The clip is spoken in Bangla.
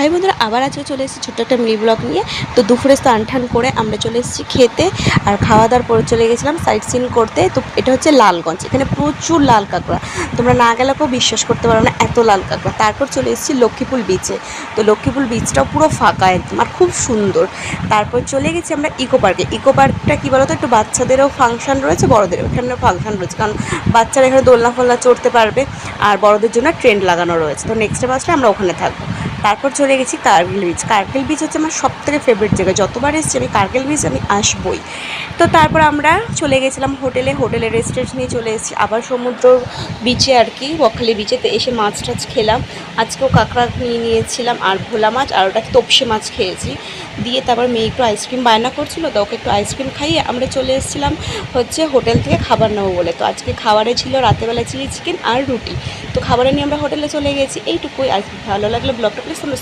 হাই বন্ধুরা, আবার আজকে চলে এসেছি ছোট্ট একটা মিনি ব্লগ নিয়ে। তো দুপুরে স্নান টান করে আমরা চলে এসেছি খেতে, আর খাওয়া দাওয়ার পরে চলে গেছিলাম সাইট সিন করতে। তো এটা হচ্ছে লালগঞ্জ, এখানে প্রচুর লাল কাঁকড়া, তোমরা না গেলে কেউ বিশ্বাস করতে পারো না, এত লাল কাঁকড়া। তারপর চলে এসেছি লক্ষ্মীপুর বিচে। তো লক্ষ্মীপুর বিচটাও পুরো ফাঁকা একদম, আর খুব সুন্দর। তারপর চলে গেছি আমরা ইকো পার্কে। ইকো পার্কটা কী বলো তো, একটু বাচ্চাদেরও ফাংশন রয়েছে, বড়োদেরও এখানে ফাংশন রয়েছে, কারণ বাচ্চারা এখানে দোলনা ফোলনা চড়তে পারবে, আর বড়োদের জন্য ট্রেন্ড লাগানো রয়েছে। তো নেক্সট মাসে আমরা ওখানে থাকবো। তারপর চলে গেছি কার্গিল বিচ। কার্গিল বিচ হচ্ছে আমার সবথেকে ফেভারিট জায়গা, যতবার এসেছি আমি কার্গিল বিচ আমি আসবই। তো তারপর আমরা চলে গেছিলাম হোটেলে রেস্ট নিয়ে চলে এসেছি আবার সমুদ্র বিচে আর কি, বকখালি বিচেতে এসে মাছ টাছ খেলাম। আজকেও কাঁকড়া নিয়ে নিয়েছিলাম, আর ভোলা মাছ, আর ওটা তপসে মাছ খেয়েছি। দিয়ে তারপর মেয়ে একটু আইসক্রিম বায়না করছিল, তো ওকে একটু আইসক্রিম খাইয়ে আমরা চলে এসেছিলাম হচ্ছে হোটেল থেকে খাবার নেবো বলে। তো আজকে খাবারে ছিল রাতেরবেলা চিলি চিকেন আর রুটি। তো খাবারে নিয়ে আমরা হোটেলে চলে গেছি। এইটুকুই। আর ভালো লাগলে ব্লগটা প্লিজ তোমরা